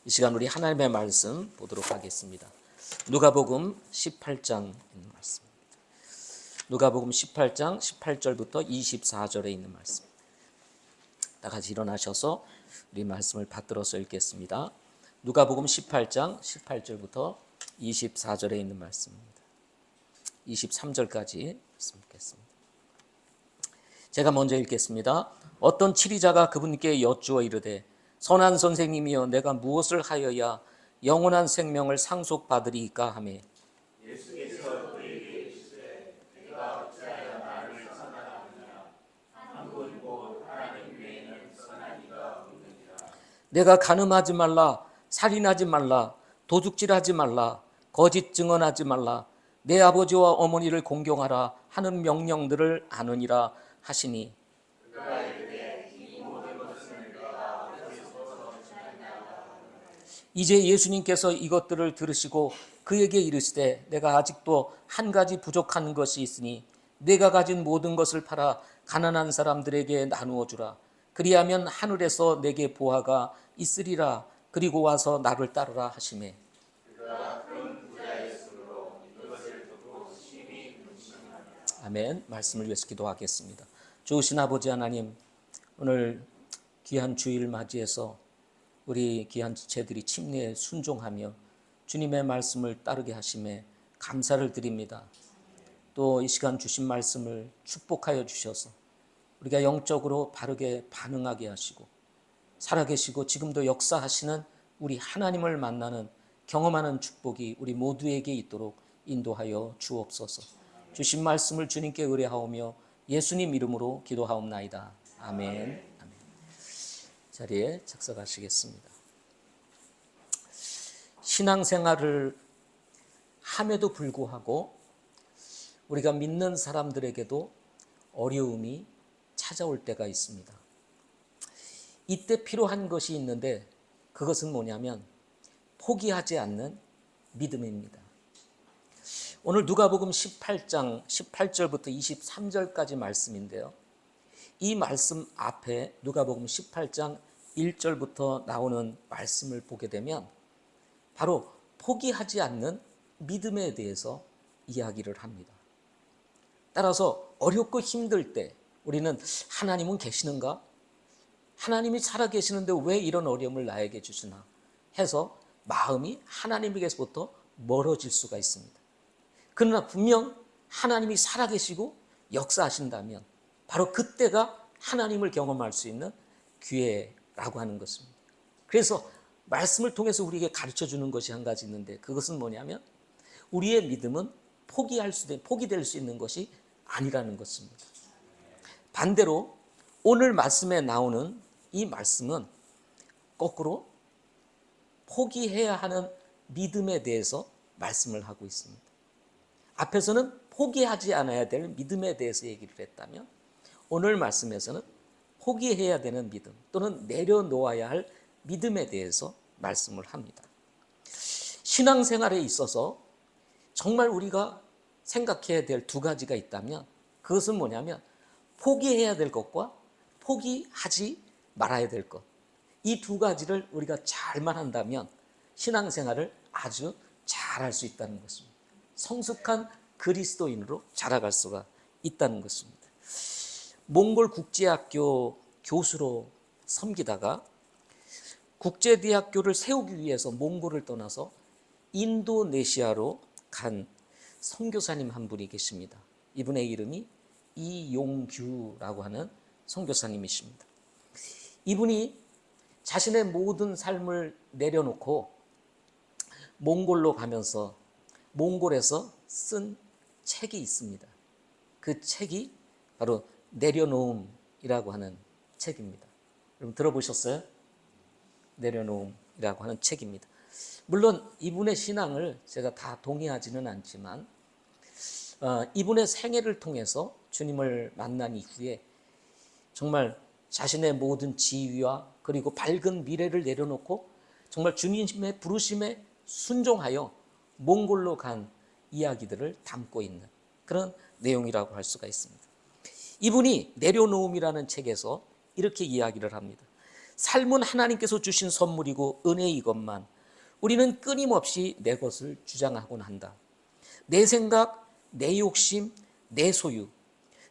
이 시간 우리 하나님의 말씀 보도록 하겠습니다. 누가복음 18장 있는 말씀. 누가복음 18장 18절부터 24절에 있는 말씀. 다 같이 일어나셔서 우리 말씀을 받들어서 읽겠습니다. 누가복음 18장 18절부터 24절에 있는 말씀입니다. 23절까지 말씀 읽겠습니다. 제가 먼저 읽겠습니다. 어떤 치리자가 그분께 여쭈어 이르되 선한 선생님이여 내가 무엇을 하여야 영원한 생명을 상속받으리이까 하매 예수께서 그에게 이르시되 내가 어찌하여 나를 선하느냐 한 분 곧 하나님 외에는 선한 이가 없느니라. 내가 간음하지 말라 살인하지 말라 도둑질하지 말라 거짓 증언하지 말라 내 아버지와 어머니를 공경하라 하는 명령들을 아느니라 하시니 이제 예수님께서 이것들을 들으시고 그에게 이르시되 내가 아직도 한 가지 부족한 것이 있으니 내가 가진 모든 것을 팔아 가난한 사람들에게 나누어 주라. 그리하면 하늘에서 내게 보화가 있으리라. 그리고 와서 나를 따르라 하시매 아멘. 말씀을 위해서 기도하겠습니다. 좋으신 아버지 하나님, 오늘 귀한 주일 맞이해서 우리 귀한 지체들이 침례에 순종하며 주님의 말씀을 따르게 하심에 감사를 드립니다. 또 이 시간 주신 말씀을 축복하여 주셔서 우리가 영적으로 바르게 반응하게 하시고 살아계시고 지금도 역사하시는 우리 하나님을 만나는 경험하는 축복이 우리 모두에게 있도록 인도하여 주옵소서. 주신 말씀을 주님께 의뢰하오며 예수님 이름으로 기도하옵나이다. 아멘. 자리에 착석하시겠습니다. 신앙생활을 함에도 불구하고 우리가 믿는 사람들에게도 어려움이 찾아올 때가 있습니다. 이때 필요한 것이 있는데 그것은 뭐냐면 포기하지 않는 믿음입니다. 오늘 누가복음 18장 18절부터 23절까지 말씀인데요. 이 말씀 앞에 누가복음 18장 1절부터 나오는 말씀을 보게 되면 바로 포기하지 않는 믿음에 대해서 이야기를 합니다. 따라서 어렵고 힘들 때 우리는 하나님은 계시는가? 하나님이 살아계시는데 왜 이런 어려움을 나에게 주시나? 해서 마음이 하나님에게서부터 멀어질 수가 있습니다. 그러나 분명 하나님이 살아계시고 역사하신다면 바로 그때가 하나님을 경험할 수 있는 기회라고 하는 것입니다. 그래서 말씀을 통해서 우리에게 가르쳐 주는 것이 한 가지 있는데 그것은 뭐냐면 우리의 믿음은 포기될 수 있는 것이 아니라는 것입니다. 반대로 오늘 말씀에 나오는 이 말씀은 거꾸로 포기해야 하는 믿음에 대해서 말씀을 하고 있습니다. 앞에서는 포기하지 않아야 될 믿음에 대해서 얘기를 했다면 오늘 말씀에서는 포기해야 되는 믿음 또는 내려놓아야 할 믿음에 대해서 말씀을 합니다. 신앙생활에 있어서 정말 우리가 생각해야 될 두 가지가 있다면 그것은 뭐냐면 포기해야 될 것과 포기하지 말아야 될 것. 이 두 가지를 우리가 잘만 한다면 신앙생활을 아주 잘할 수 있다는 것입니다. 성숙한 그리스도인으로 자라갈 수가 있다는 것입니다. 몽골 국제학교 교수로 섬기다가 국제대학교를 세우기 위해서 몽골을 떠나서 인도네시아로 간 선교사님 한 분이 계십니다. 이분의 이름이 이용규라고 하는 선교사님이십니다. 이분이 자신의 모든 삶을 내려놓고 몽골로 가면서 몽골에서 쓴 책이 있습니다. 그 책이 바로 내려놓음이라고 하는 책입니다. 여러분 들어보셨어요? 내려놓음이라고 하는 책입니다. 물론 이분의 신앙을 제가 다 동의하지는 않지만 이분의 생애를 통해서 주님을 만난 이후에 정말 자신의 모든 지위와 그리고 밝은 미래를 내려놓고 정말 주님의 부르심에 순종하여 몽골로 간 이야기들을 담고 있는 그런 내용이라고 할 수가 있습니다. 이분이 내려놓음이라는 책에서 이렇게 이야기를 합니다. 삶은 하나님께서 주신 선물이고 은혜이것만 우리는 끊임없이 내 것을 주장하곤 한다. 내 생각, 내 욕심, 내 소유,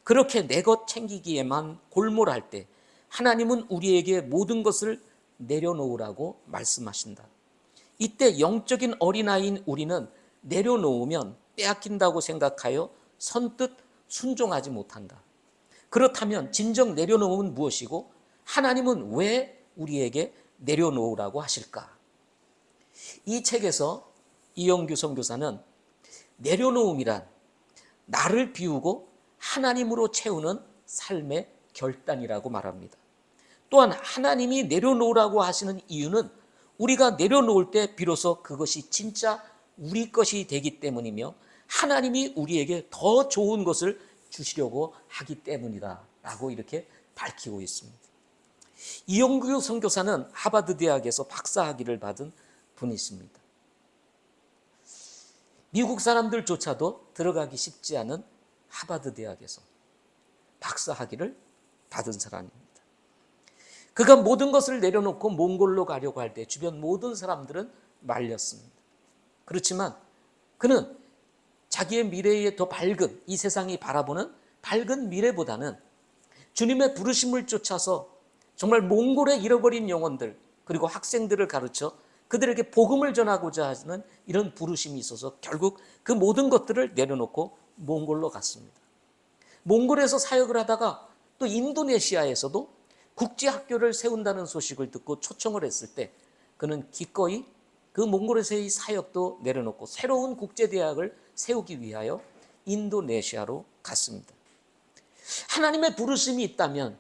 그렇게 내 것 챙기기에만 골몰할 때 하나님은 우리에게 모든 것을 내려놓으라고 말씀하신다. 이때 영적인 어린아이인 우리는 내려놓으면 빼앗긴다고 생각하여 선뜻 순종하지 못한다. 그렇다면 진정 내려놓음은 무엇이고 하나님은 왜 우리에게 내려놓으라고 하실까? 이 책에서 이영규 선교사는 내려놓음이란 나를 비우고 하나님으로 채우는 삶의 결단이라고 말합니다. 또한 하나님이 내려놓으라고 하시는 이유는 우리가 내려놓을 때 비로소 그것이 진짜 우리 것이 되기 때문이며 하나님이 우리에게 더 좋은 것을 주시려고 하기 때문이다 라고 이렇게 밝히고 있습니다. 이영규 선교사는 하버드 대학에서 박사학위를 받은 분이십니다. 미국 사람들조차도 들어가기 쉽지 않은 하버드 대학에서 박사학위를 받은 사람입니다. 그가 모든 것을 내려놓고 몽골로 가려고 할 때 주변 모든 사람들은 말렸습니다. 그렇지만 그는 자기의 미래에 더 밝은, 이 세상이 바라보는 밝은 미래보다는 주님의 부르심을 쫓아서 정말 몽골에 잃어버린 영혼들 그리고 학생들을 가르쳐 그들에게 복음을 전하고자 하는 이런 부르심이 있어서 결국 그 모든 것들을 내려놓고 몽골로 갔습니다. 몽골에서 사역을 하다가 또 인도네시아에서도 국제학교를 세운다는 소식을 듣고 초청을 했을 때 그는 기꺼이 그 몽골에서의 사역도 내려놓고 새로운 국제대학을 세우기 위하여 인도네시아로 갔습니다. 하나님의 부르심이 있다면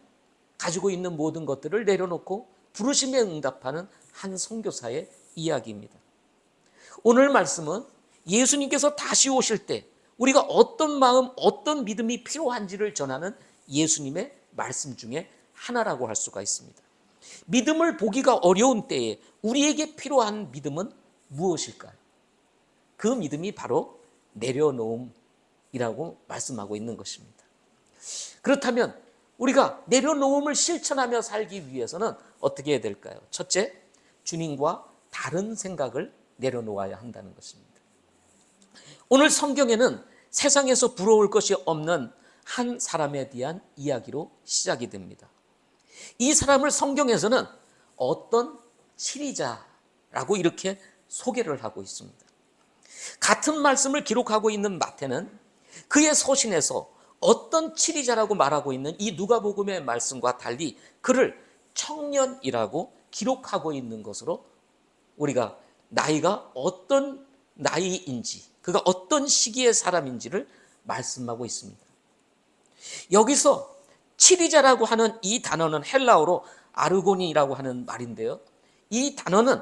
가지고 있는 모든 것들을 내려놓고 부르심에 응답하는 한 선교사의 이야기입니다. 오늘 말씀은 예수님께서 다시 오실 때 우리가 어떤 마음, 어떤 믿음이 필요한지를 전하는 예수님의 말씀 중에 하나라고 할 수가 있습니다. 믿음을 보기가 어려운 때에 우리에게 필요한 믿음은 무엇일까요? 그 믿음이 바로 내려놓음이라고 말씀하고 있는 것입니다. 그렇다면 우리가 내려놓음을 실천하며 살기 위해서는 어떻게 해야 될까요? 첫째, 주님과 다른 생각을 내려놓아야 한다는 것입니다. 오늘 성경에는 세상에서 부러울 것이 없는 한 사람에 대한 이야기로 시작이 됩니다. 이 사람을 성경에서는 어떤 치리자라고 이렇게 소개를 하고 있습니다. 같은 말씀을 기록하고 있는 마태는 그의 서신에서 어떤 치리자라고 말하고 있는 이 누가복음의 말씀과 달리 그를 청년이라고 기록하고 있는 것으로 우리가 나이가 어떤 나이인지 그가 어떤 시기의 사람인지를 말씀하고 있습니다. 여기서 치리자라고 하는 이 단어는 헬라어로 아르고니라고 하는 말인데요. 이 단어는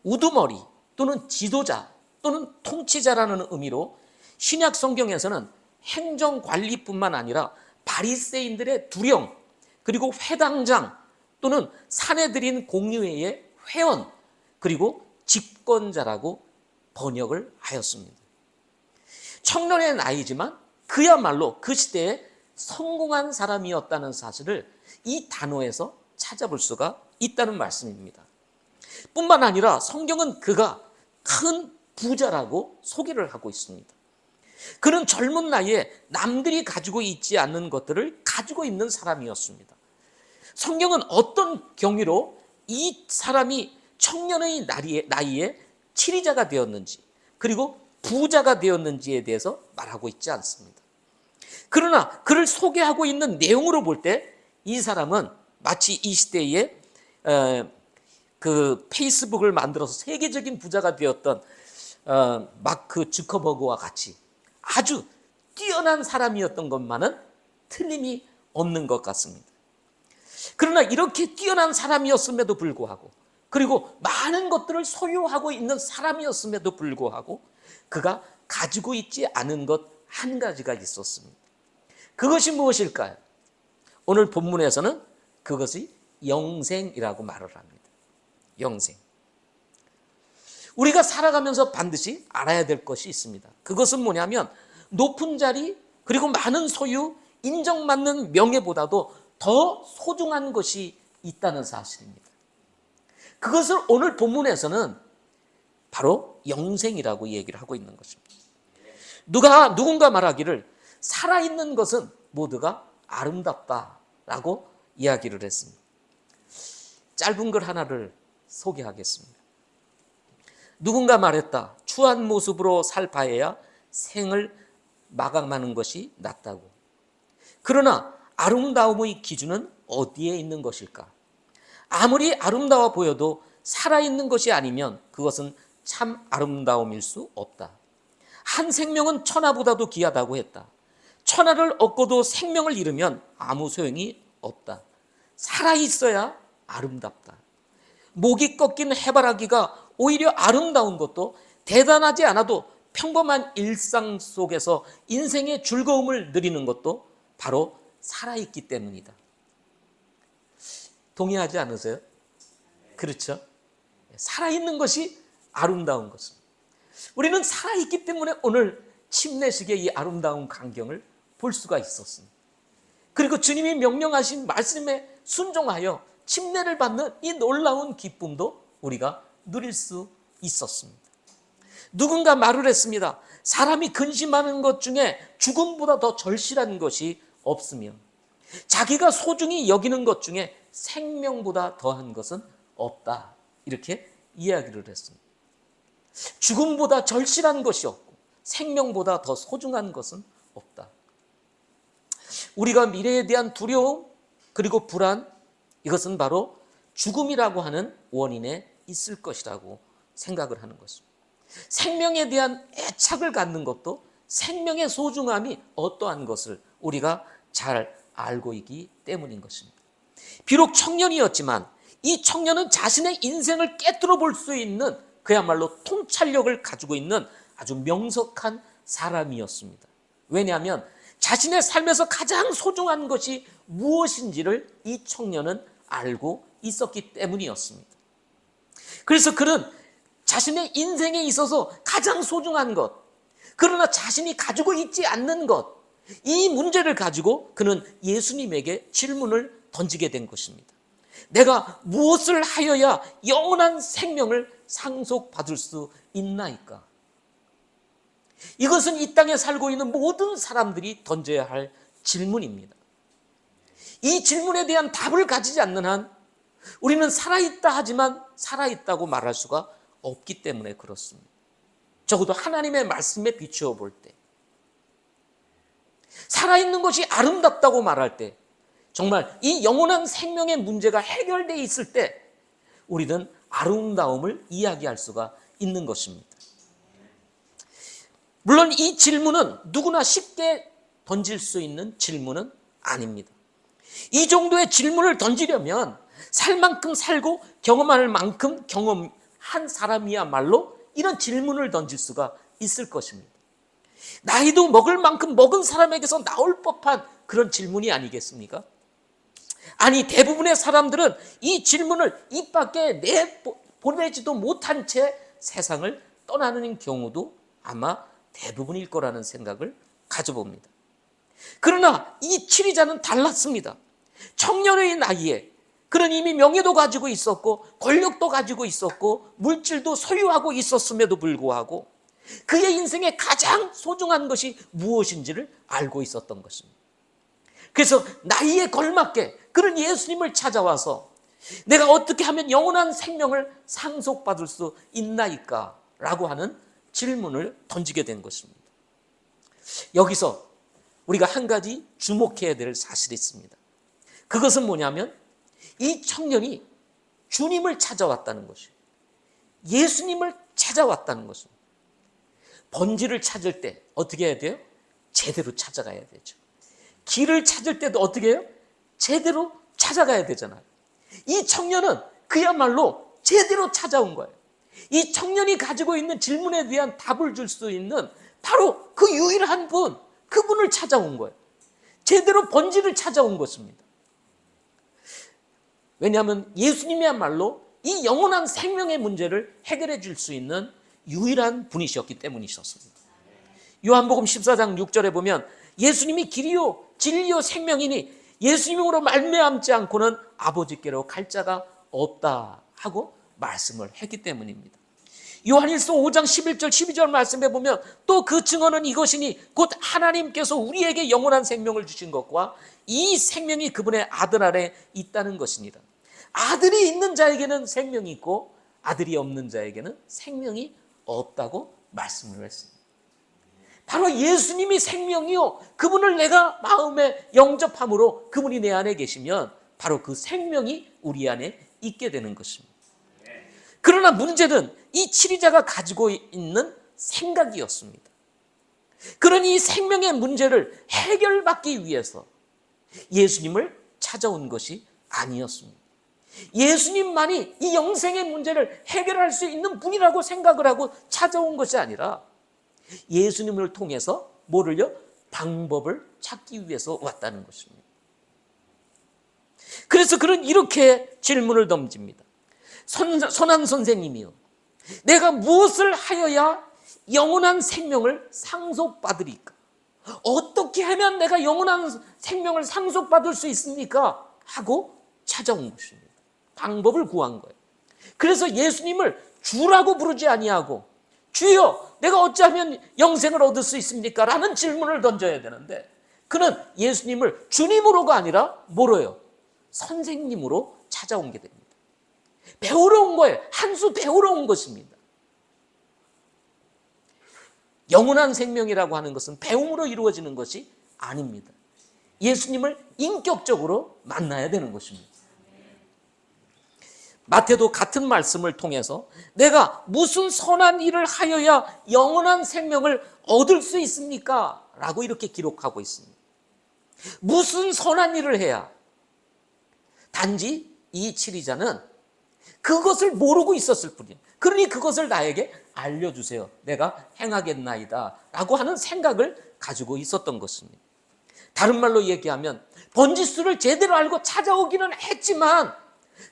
우두머리 또는 지도자 또는 통치자라는 의미로 신약 성경에서는 행정관리뿐만 아니라 바리새인들의 두령 그리고 회당장 또는 사내들인 공의회의 회원 그리고 집권자라고 번역을 하였습니다. 청년의 나이지만 그야말로 그 시대에 성공한 사람이었다는 사실을 이 단어에서 찾아볼 수가 있다는 말씀입니다. 뿐만 아니라 성경은 그가 큰 부자라고 소개를 하고 있습니다. 그는 젊은 나이에 남들이 가지고 있지 않는 것들을 가지고 있는 사람이었습니다. 성경은 어떤 경위로 이 사람이 청년의 나이에 치리자가 되었는지 그리고 부자가 되었는지에 대해서 말하고 있지 않습니다. 그러나 그를 소개하고 있는 내용으로 볼 때 이 사람은 마치 이 시대에 그 페이스북을 만들어서 세계적인 부자가 되었던 마크 주커버그와 같이 아주 뛰어난 사람이었던 것만은 틀림이 없는 것 같습니다. 그러나 이렇게 뛰어난 사람이었음에도 불구하고 그리고 많은 것들을 소유하고 있는 사람이었음에도 불구하고 그가 가지고 있지 않은 것 한 가지가 있었습니다. 그것이 무엇일까요? 오늘 본문에서는 그것이 영생이라고 말을 합니다. 영생. 우리가 살아가면서 반드시 알아야 될 것이 있습니다. 그것은 뭐냐면 높은 자리 그리고 많은 소유, 인정받는 명예보다도 더 소중한 것이 있다는 사실입니다. 그것을 오늘 본문에서는 바로 영생이라고 얘기를 하고 있는 것입니다. 누군가 말하기를 살아있는 것은 모두가 아름답다라고 이야기를 했습니다. 짧은 글 하나를 소개하겠습니다. 누군가 말했다. 추한 모습으로 살 바에야 생을 마감하는 것이 낫다고. 그러나 아름다움의 기준은 어디에 있는 것일까? 아무리 아름다워 보여도 살아있는 것이 아니면 그것은 참 아름다움일 수 없다. 한 생명은 천하보다도 귀하다고 했다. 천하를 얻고도 생명을 잃으면 아무 소용이 없다. 살아있어야 아름답다. 목이 꺾인 해바라기가 오히려 아름다운 것도 대단하지 않아도 평범한 일상 속에서 인생의 즐거움을 누리는 것도 바로 살아있기 때문이다. 동의하지 않으세요? 그렇죠? 살아있는 것이 아름다운 것입니다. 우리는 살아있기 때문에 오늘 침례식의 이 아름다운 광경을 볼 수가 있었습니다. 그리고 주님이 명령하신 말씀에 순종하여 침례를 받는 이 놀라운 기쁨도 우리가 누릴 수 있었습니다. 누군가 말을 했습니다. 사람이 근심하는 것 중에 죽음보다 더 절실한 것이 없으며 자기가 소중히 여기는 것 중에 생명보다 더한 것은 없다. 이렇게 이야기를 했습니다. 죽음보다 절실한 것이 없고 생명보다 더 소중한 것은 없다. 우리가 미래에 대한 두려움 그리고 불안, 이것은 바로 죽음이라고 하는 원인에 있을 것이라고 생각을 하는 것입니다. 생명에 대한 애착을 갖는 것도 생명의 소중함이 어떠한 것을 우리가 잘 알고 있기 때문인 것입니다. 비록 청년이었지만 이 청년은 자신의 인생을 깨뜨려 볼 수 있는 그야말로 통찰력을 가지고 있는 아주 명석한 사람이었습니다. 왜냐하면 자신의 삶에서 가장 소중한 것이 무엇인지를 이 청년은 알고 있었기 때문이었습니다. 그래서 그는 자신의 인생에 있어서 가장 소중한 것, 그러나 자신이 가지고 있지 않는 것, 이 문제를 가지고 그는 예수님에게 질문을 던지게 된 것입니다. 내가 무엇을 하여야 영원한 생명을 상속받을 수 있나이까? 이것은 이 땅에 살고 있는 모든 사람들이 던져야 할 질문입니다. 이 질문에 대한 답을 가지지 않는 한 우리는 살아있다 하지만 살아있다고 말할 수가 없기 때문에 그렇습니다. 적어도 하나님의 말씀에 비추어 볼 때, 살아있는 것이 아름답다고 말할 때, 정말 이 영원한 생명의 문제가 해결되어 있을 때 우리는 아름다움을 이야기할 수가 있는 것입니다. 물론 이 질문은 누구나 쉽게 던질 수 있는 질문은 아닙니다. 이 정도의 질문을 던지려면 살 만큼 살고 경험할 만큼 경험한 사람이야말로 이런 질문을 던질 수가 있을 것입니다. 나이도 먹을 만큼 먹은 사람에게서 나올 법한 그런 질문이 아니겠습니까? 아니, 대부분의 사람들은 이 질문을 입 밖에 내보내지도 못한 채 세상을 떠나는 경우도 아마 대부분일 거라는 생각을 가져봅니다. 그러나 이 치리자는 달랐습니다. 청년의 나이에 그는 이미 명예도 가지고 있었고 권력도 가지고 있었고 물질도 소유하고 있었음에도 불구하고 그의 인생에 가장 소중한 것이 무엇인지를 알고 있었던 것입니다. 그래서 나이에 걸맞게 그는 예수님을 찾아와서 내가 어떻게 하면 영원한 생명을 상속받을 수 있나이까? 라고 하는 질문을 던지게 된 것입니다. 여기서 우리가 한 가지 주목해야 될 사실이 있습니다. 그것은 뭐냐면 이 청년이 주님을 찾아왔다는 것이에요. 예수님을 찾아왔다는 것입니다. 번지를 찾을 때 어떻게 해야 돼요? 제대로 찾아가야 되죠. 길을 찾을 때도 어떻게 해요? 제대로 찾아가야 되잖아요. 이 청년은 그야말로 제대로 찾아온 거예요. 이 청년이 가지고 있는 질문에 대한 답을 줄 수 있는 바로 그 유일한 분, 그분을 찾아온 거예요. 제대로 번지를 찾아온 것입니다. 왜냐하면 예수님이야말로 이 영원한 생명의 문제를 해결해 줄 수 있는 유일한 분이셨기 때문이셨습니다. 요한복음 14장 6절에 보면 예수님이 길이요 진리요 생명이니 예수님으로 말미암지 않고는 아버지께로 갈 자가 없다 하고 말씀을 했기 때문입니다. 요한일서 5장 11절 12절 말씀에 보면 또 그 증언은 이것이니 곧 하나님께서 우리에게 영원한 생명을 주신 것과 이 생명이 그분의 아들 안에 있다는 것입니다. 아들이 있는 자에게는 생명이 있고 아들이 없는 자에게는 생명이 없다고 말씀을 했습니다. 바로 예수님이 생명이요, 그분을 내가 마음에 영접함으로 그분이 내 안에 계시면 바로 그 생명이 우리 안에 있게 되는 것입니다. 그러나 문제는 이 치리자가 가지고 있는 생각이었습니다. 그러니 이 생명의 문제를 해결받기 위해서 예수님을 찾아온 것이 아니었습니다. 예수님만이 이 영생의 문제를 해결할 수 있는 분이라고 생각을 하고 찾아온 것이 아니라 예수님을 통해서 뭐를요? 방법을 찾기 위해서 왔다는 것입니다. 그래서 그는 이렇게 질문을 던집니다. 선한 선생님이요, 내가 무엇을 하여야 영원한 생명을 상속받으리까? 어떻게 하면 내가 영원한 생명을 상속받을 수 있습니까? 하고 찾아온 것입니다. 방법을 구한 거예요. 그래서 예수님을 주라고 부르지 아니하고 주여 내가 어찌하면 영생을 얻을 수 있습니까? 라는 질문을 던져야 되는데 그는 예수님을 주님으로가 아니라 뭐로요? 선생님으로 찾아온 게 됩니다. 배우러 온 거예요. 한 수 배우러 온 것입니다. 영원한 생명이라고 하는 것은 배움으로 이루어지는 것이 아닙니다. 예수님을 인격적으로 만나야 되는 것입니다. 마태도 같은 말씀을 통해서 내가 무슨 선한 일을 하여야 영원한 생명을 얻을 수 있습니까? 라고 이렇게 기록하고 있습니다. 무슨 선한 일을 해야? 단지 이 치리자는 그것을 모르고 있었을 뿐이에요. 그러니 그것을 나에게 알려주세요. 내가 행하겠나이다 라고 하는 생각을 가지고 있었던 것입니다. 다른 말로 얘기하면 번지수를 제대로 알고 찾아오기는 했지만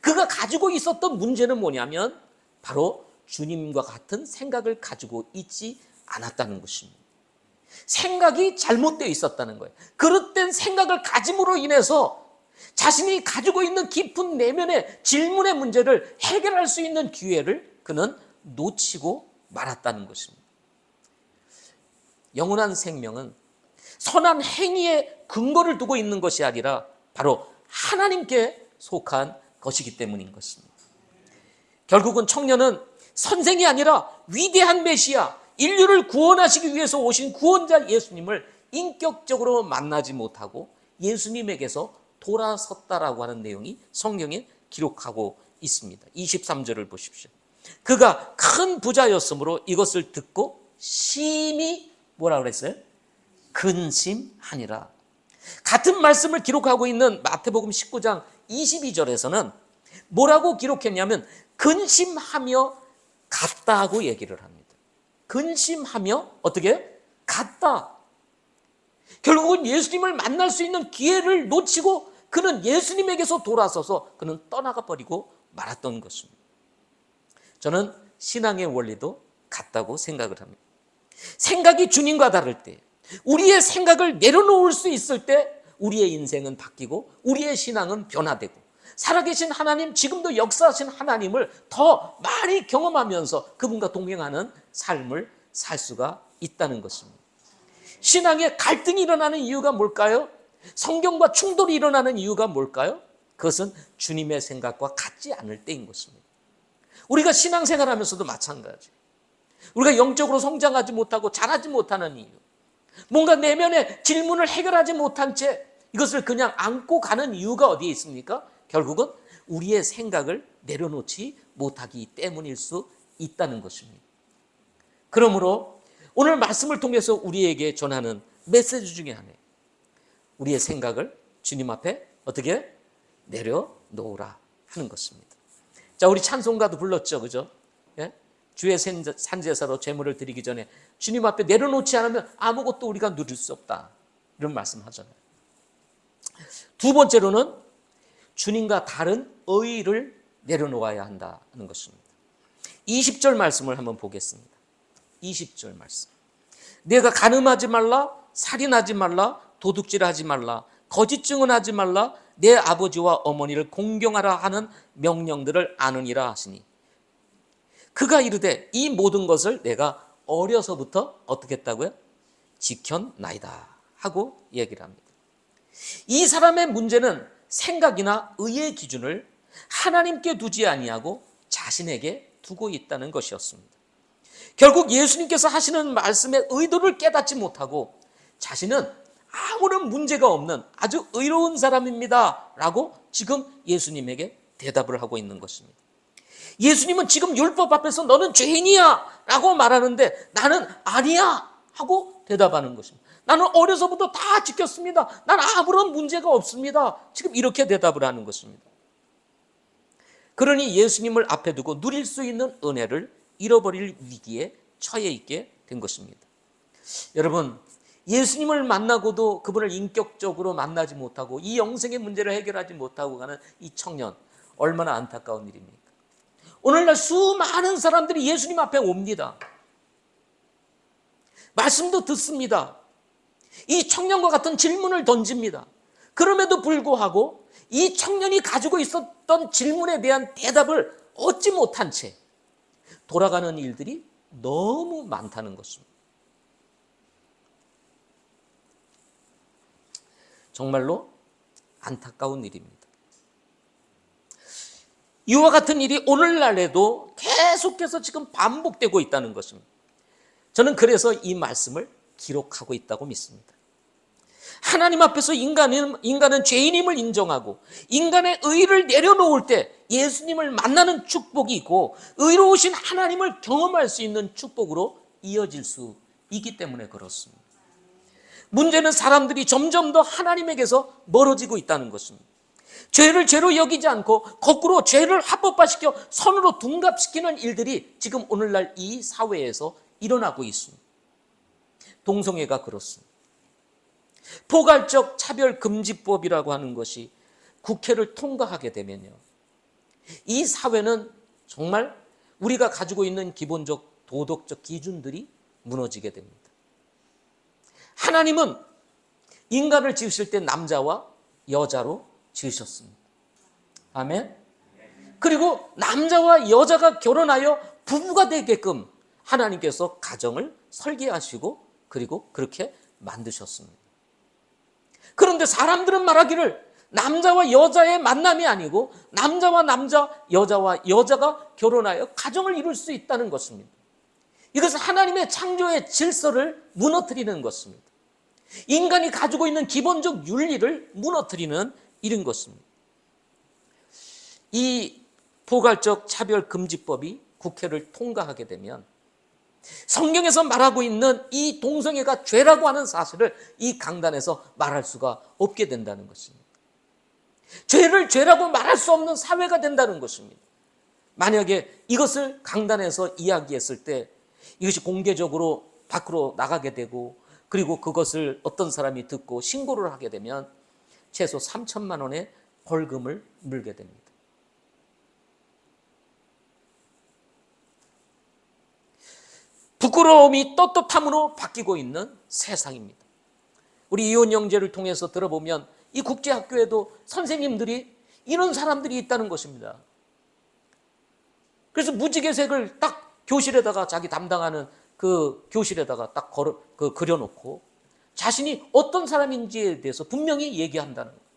그가 가지고 있었던 문제는 뭐냐면 바로 주님과 같은 생각을 가지고 있지 않았다는 것입니다. 생각이 잘못되어 있었다는 거예요. 그릇된 생각을 가짐으로 인해서 자신이 가지고 있는 깊은 내면의 질문의 문제를 해결할 수 있는 기회를 그는 놓치고 말았다는 것입니다. 영원한 생명은 선한 행위에 근거를 두고 있는 것이 아니라 바로 하나님께 속한 것이기 때문인 것입니다. 결국은 청년은 선생이 아니라 위대한 메시아, 인류를 구원하시기 위해서 오신 구원자 예수님을 인격적으로 만나지 못하고 예수님에게서 돌아섰다라고 하는 내용이 성경에 기록하고 있습니다. 23절을 보십시오. 그가 큰 부자였으므로 이것을 듣고 심히 뭐라 그랬어요? 근심하니라. 같은 말씀을 기록하고 있는 마태복음 19장 22절에서는 뭐라고 기록했냐면 근심하며 갔다고 얘기를 합니다. 근심하며 어떻게? 갔다. 결국은 예수님을 만날 수 있는 기회를 놓치고 그는 예수님에게서 돌아서서 그는 떠나가 버리고 말았던 것입니다. 저는 신앙의 원리도 같다고 생각을 합니다. 생각이 주님과 다를 때, 우리의 생각을 내려놓을 수 있을 때 우리의 인생은 바뀌고 우리의 신앙은 변화되고 살아계신 하나님, 지금도 역사하신 하나님을 더 많이 경험하면서 그분과 동행하는 삶을 살 수가 있다는 것입니다. 신앙에 갈등이 일어나는 이유가 뭘까요? 성경과 충돌이 일어나는 이유가 뭘까요? 그것은 주님의 생각과 같지 않을 때인 것입니다. 우리가 신앙생활하면서도 마찬가지. 우리가 영적으로 성장하지 못하고 자라지 못하는 이유, 뭔가 내면의 질문을 해결하지 못한 채 이것을 그냥 안고 가는 이유가 어디에 있습니까? 결국은 우리의 생각을 내려놓지 못하기 때문일 수 있다는 것입니다. 그러므로 오늘 말씀을 통해서 우리에게 전하는 메시지 중에 하나예요. 우리의 생각을 주님 앞에 어떻게 내려놓으라 하는 것입니다. 자, 우리 찬송가도 불렀죠, 그죠? 예? 주의 산제사로 제물을 드리기 전에 주님 앞에 내려놓지 않으면 아무것도 우리가 누릴 수 없다, 이런 말씀하잖아요. 두 번째로는 주님과 다른 의의를 내려놓아야 한다는 것입니다. 20절 말씀을 한번 보겠습니다. 20절 말씀. 내가 간음하지 말라, 살인하지 말라, 도둑질하지 말라, 거짓 증언하지 말라, 내 아버지와 어머니를 공경하라 하는 명령들을 아느니라 하시니, 그가 이르되 이 모든 것을 내가 어려서부터 어떻게 했다고요? 지켰나이다 하고 얘기를 합니다. 이 사람의 문제는 생각이나 의의 기준을 하나님께 두지 아니하고 자신에게 두고 있다는 것이었습니다. 결국 예수님께서 하시는 말씀의 의도를 깨닫지 못하고 자신은 아무런 문제가 없는 아주 의로운 사람입니다 라고 지금 예수님에게 대답을 하고 있는 것입니다. 예수님은 지금 율법 앞에서 너는 죄인이야 라고 말하는데 나는 아니야 하고 대답하는 것입니다. 나는 어려서부터 다 지켰습니다. 난 아무런 문제가 없습니다. 지금 이렇게 대답을 하는 것입니다. 그러니 예수님을 앞에 두고 누릴 수 있는 은혜를 잃어버릴 위기에 처해 있게 된 것입니다. 여러분, 예수님을 만나고도 그분을 인격적으로 만나지 못하고 이 영생의 문제를 해결하지 못하고 가는 이 청년, 얼마나 안타까운 일입니까? 오늘날 수많은 사람들이 예수님 앞에 옵니다. 말씀도 듣습니다. 이 청년과 같은 질문을 던집니다. 그럼에도 불구하고 이 청년이 가지고 있었던 질문에 대한 대답을 얻지 못한 채 돌아가는 일들이 너무 많다는 것입니다. 정말로 안타까운 일입니다. 이와 같은 일이 오늘날에도 계속해서 지금 반복되고 있다는 것입니다. 저는 그래서 이 말씀을 기록하고 있다고 믿습니다. 하나님 앞에서 인간은 죄인임을 인정하고 인간의 의를 내려놓을 때 예수님을 만나는 축복이 있고 의로우신 하나님을 경험할 수 있는 축복으로 이어질 수 있기 때문에 그렇습니다. 문제는 사람들이 점점 더 하나님에게서 멀어지고 있다는 것입니다. 죄를 죄로 여기지 않고 거꾸로 죄를 합법화시켜 선으로 둔갑시키는 일들이 지금 오늘날 이 사회에서 일어나고 있습니다. 동성애가 그렇습니다. 포괄적 차별금지법이라고 하는 것이 국회를 통과하게 되면요, 이 사회는 정말 우리가 가지고 있는 기본적 도덕적 기준들이 무너지게 됩니다. 하나님은 인간을 지으실 때 남자와 여자로 지으셨습니다. 아멘. 그리고 남자와 여자가 결혼하여 부부가 되게끔 하나님께서 가정을 설계하시고 그리고 그렇게 만드셨습니다. 그런데 사람들은 말하기를 남자와 여자의 만남이 아니고 남자와 남자, 여자와 여자가 결혼하여 가정을 이룰 수 있다는 것입니다. 이것은 하나님의 창조의 질서를 무너뜨리는 것입니다. 인간이 가지고 있는 기본적 윤리를 무너뜨리는 일인 것입니다. 이 포괄적 차별금지법이 국회를 통과하게 되면 성경에서 말하고 있는 이 동성애가 죄라고 하는 사실을 이 강단에서 말할 수가 없게 된다는 것입니다. 죄를 죄라고 말할 수 없는 사회가 된다는 것입니다. 만약에 이것을 강단에서 이야기했을 때 이것이 공개적으로 밖으로 나가게 되고 그리고 그것을 어떤 사람이 듣고 신고를 하게 되면 최소 3천만 원의 벌금을 물게 됩니다. 부끄러움이 떳떳함으로 바뀌고 있는 세상입니다. 우리 이혼 영제를 통해서 들어보면 이 국제학교에도 선생님들이 이런 사람들이 있다는 것입니다. 그래서 무지개색을 딱 교실에다가 자기 담당하는 그 교실에다가 딱 그려놓고 자신이 어떤 사람인지에 대해서 분명히 얘기한다는 거예요.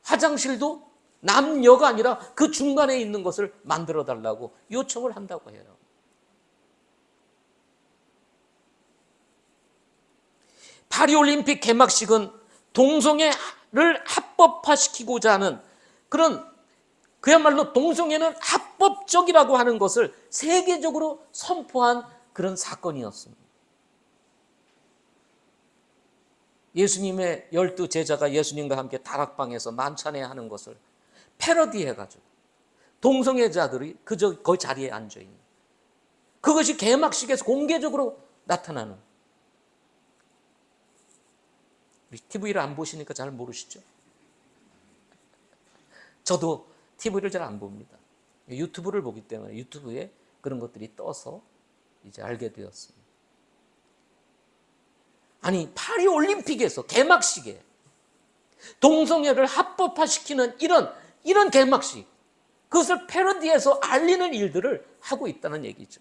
화장실도 남녀가 아니라 그 중간에 있는 것을 만들어 달라고 요청을 한다고 해요. 파리올림픽 개막식은 동성애를 합법화시키고자 하는 그런 그야말로 동성애는 합법적이라고 하는 것을 세계적으로 선포한 그런 사건이었습니다. 예수님의 12제자가 예수님과 함께 다락방에서 만찬회하는 것을 패러디해가지고 동성애자들이 그 자리에 앉아있는, 그것이 개막식에서 공개적으로 나타나는. 우리 TV를 안 보시니까 잘 모르시죠? 저도 TV를 잘 안 봅니다. 유튜브를 보기 때문에 유튜브에 그런 것들이 떠서 이제 알게 되었습니다. 아니 파리올림픽에서 개막식에 동성애를 합법화시키는 이런 개막식, 그것을 패러디해서 알리는 일들을 하고 있다는 얘기죠.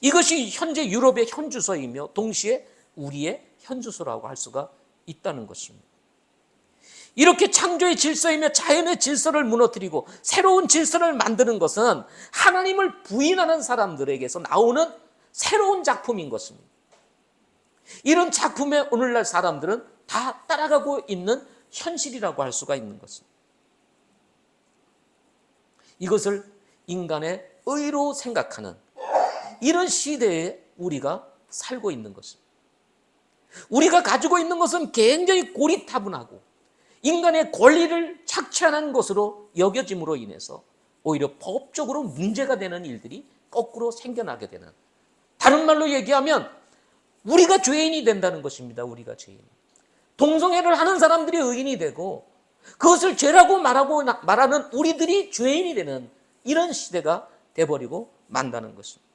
이것이 현재 유럽의 현주소이며 동시에 우리의 현주소라고 할 수가 있다는 것입니다. 이렇게 창조의 질서이며 자연의 질서를 무너뜨리고 새로운 질서를 만드는 것은 하나님을 부인하는 사람들에게서 나오는 새로운 작품인 것입니다. 이런 작품에 오늘날 사람들은 다 따라가고 있는 현실이라고 할 수가 있는 것입니다. 이것을 인간의 의로 생각하는 이런 시대에 우리가 살고 있는 것입니다. 우리가 가지고 있는 것은 굉장히 고리타분하고 인간의 권리를 착취하는 것으로 여겨짐으로 인해서 오히려 법적으로 문제가 되는 일들이 거꾸로 생겨나게 되는, 다른 말로 얘기하면 우리가 죄인이 된다는 것입니다. 우리가 죄인. 동성애를 하는 사람들이 의인이 되고 그것을 죄라고 말하는 우리들이 죄인이 되는 이런 시대가 돼버리고 만다는 것입니다.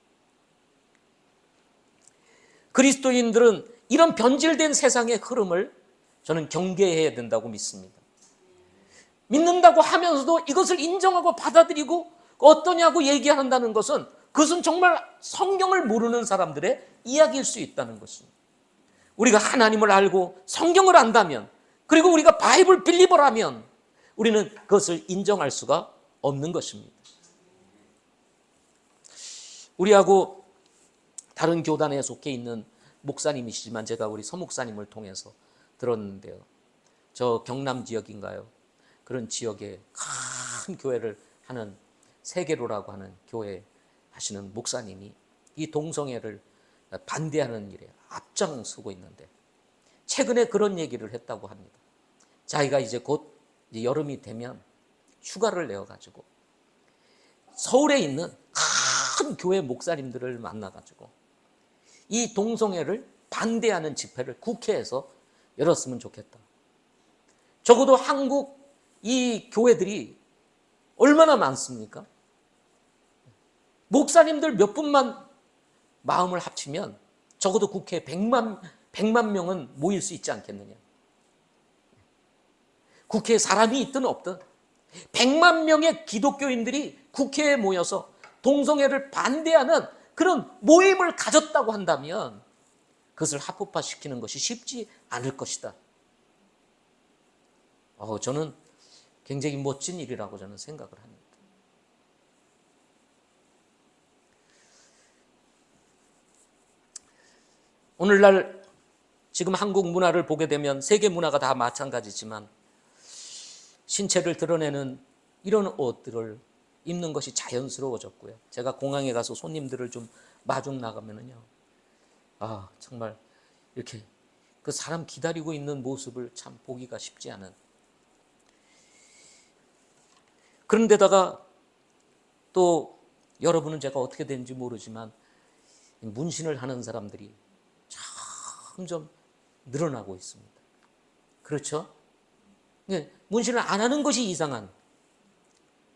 그리스도인들은 이런 변질된 세상의 흐름을 저는 경계해야 된다고 믿습니다. 믿는다고 하면서도 이것을 인정하고 받아들이고 어떠냐고 얘기한다는 것은 그것은 정말 성경을 모르는 사람들의 이야기일 수 있다는 것입니다. 우리가 하나님을 알고 성경을 안다면, 그리고 우리가 바이블 빌리버라면 우리는 그것을 인정할 수가 없는 것입니다. 우리하고 다른 교단에 속해 있는 목사님이시지만 제가 우리 서 목사님을 통해서 들었는데요. 저 경남 지역인가요? 그런 지역에 큰 교회를 하는 세계로라고 하는 교회 하시는 목사님이 이 동성애를 반대하는 일에 앞장서고 있는데 최근에 그런 얘기를 했다고 합니다. 자기가 이제 곧 여름이 되면 휴가를 내어가지고 서울에 있는 큰 교회 목사님들을 만나가지고 이 동성애를 반대하는 집회를 국회에서 열었으면 좋겠다. 적어도 한국 이 교회들이 얼마나 많습니까? 목사님들 몇 분만 마음을 합치면 적어도 국회에 100만 명은 모일 수 있지 않겠느냐. 국회에 사람이 있든 없든 100만 명의 기독교인들이 국회에 모여서 동성애를 반대하는 그런 모임을 가졌다고 한다면 그것을 합법화시키는 것이 쉽지 않을 것이다. 저는 굉장히 멋진 일이라고 저는 생각을 합니다. 오늘날 지금 한국 문화를 보게 되면 세계 문화가 다 마찬가지지만 신체를 드러내는 이런 옷들을 입는 것이 자연스러워졌고요. 제가 공항에 가서 손님들을 좀 마중 나가면은요, 정말 이렇게 그 사람 기다리고 있는 모습을 참 보기가 쉽지 않은. 그런데다가 또 여러분은 제가 어떻게 되는지 모르지만 문신을 하는 사람들이 점점 늘어나고 있습니다. 그렇죠? 문신을 안 하는 것이 이상한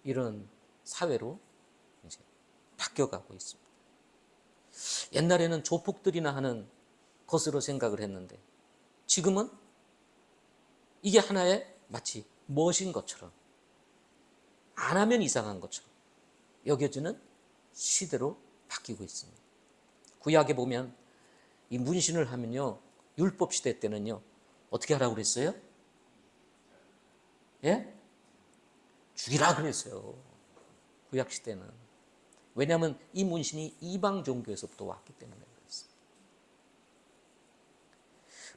이런 사회로 이제 바뀌어가고 있습니다. 옛날에는 조폭들이나 하는 것으로 생각을 했는데 지금은 이게 하나의 마치 멋인 것처럼, 안 하면 이상한 것처럼 여겨지는 시대로 바뀌고 있습니다. 구약에 보면 이 문신을 하면요, 율법 시대 때는요 어떻게 하라고 그랬어요? 예? 죽이라 그랬어요. 구약 시대는. 왜냐하면 이 문신이 이방 종교에서부터 왔기 때문에 그렇습니다.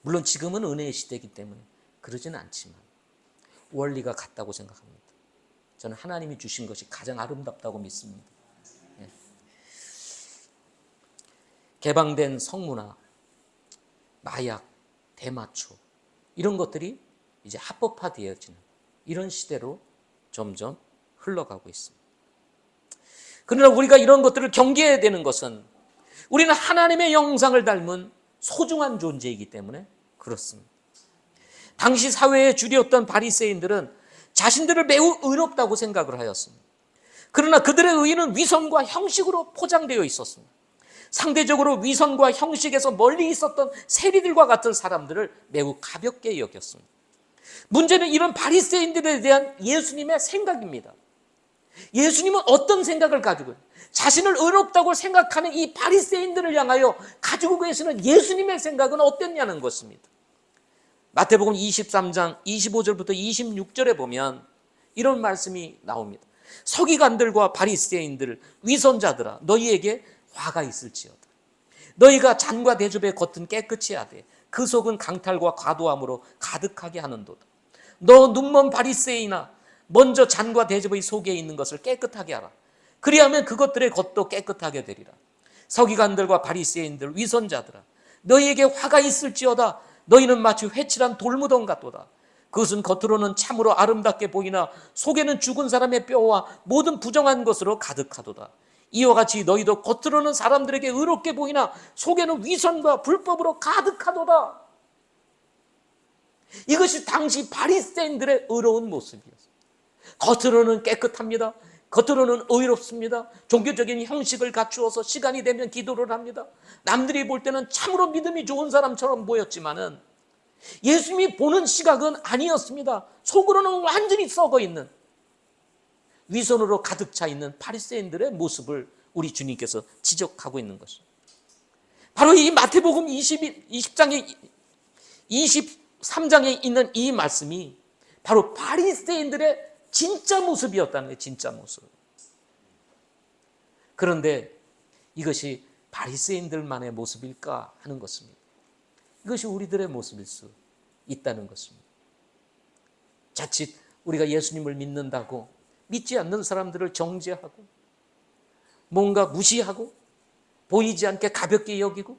물론 지금은 은혜의 시대이기 때문에 그러지는 않지만 원리가 같다고 생각합니다. 저는 하나님이 주신 것이 가장 아름답다고 믿습니다. 예. 개방된 성문화, 마약, 대마초 이런 것들이 이제 합법화되어지는 이런 시대로 점점 흘러가고 있습니다. 그러나 우리가 이런 것들을 경계해야 되는 것은 우리는 하나님의 형상을 닮은 소중한 존재이기 때문에 그렇습니다. 당시 사회의 주류였던 바리새인들은 자신들을 매우 의롭다고 생각을 하였습니다. 그러나 그들의 의는 위선과 형식으로 포장되어 있었습니다. 상대적으로 위선과 형식에서 멀리 있었던 세리들과 같은 사람들을 매우 가볍게 여겼습니다. 문제는 이런 바리새인들에 대한 예수님의 생각입니다. 예수님은 어떤 생각을 가지고 있어요? 자신을 의롭다고 생각하는 이 바리새인들을 향하여 가지고 계시는 예수님의 생각은 어땠냐는 것입니다. 마태복음 23장 25절부터 26절에 보면 이런 말씀이 나옵니다. 서기관들과 바리새인들, 위선자들아, 너희에게 화가 있을지어다. 너희가 잔과 대접의 겉은 깨끗이 하되 그 속은 강탈과 과도함으로 가득하게 하는도다. 너 눈먼 바리새인아, 먼저 잔과 대접의 속에 있는 것을 깨끗하게 하라. 그리하면 그것들의 겉도 깨끗하게 되리라. 서기관들과 바리새인들, 위선자들아, 너희에게 화가 있을지어다. 너희는 마치 회칠한 돌무덤 같도다. 그것은 겉으로는 참으로 아름답게 보이나 속에는 죽은 사람의 뼈와 모든 부정한 것으로 가득하도다. 이와 같이 너희도 겉으로는 사람들에게 의롭게 보이나 속에는 위선과 불법으로 가득하도다. 이것이 당시 바리새인들의 의로운 모습이었습니다. 겉으로는 깨끗합니다. 겉으로는 의롭습니다. 종교적인 형식을 갖추어서 시간이 되면 기도를 합니다. 남들이 볼 때는 참으로 믿음이 좋은 사람처럼 보였지만은 예수님이 보는 시각은 아니었습니다. 속으로는 완전히 썩어 있는, 위선으로 가득 차 있는 바리새인들의 모습을 우리 주님께서 지적하고 있는 것입니다. 바로 이 마태복음 20장에 23장에 있는 이 말씀이 바로 바리새인들의 진짜 모습이었다는 거예요. 진짜 모습. 그런데 이것이 바리새인들만의 모습일까 하는 것입니다. 이것이 우리들의 모습일 수 있다는 것입니다. 자칫 우리가 예수님을 믿는다고 믿지 않는 사람들을 정죄하고 뭔가 무시하고 보이지 않게 가볍게 여기고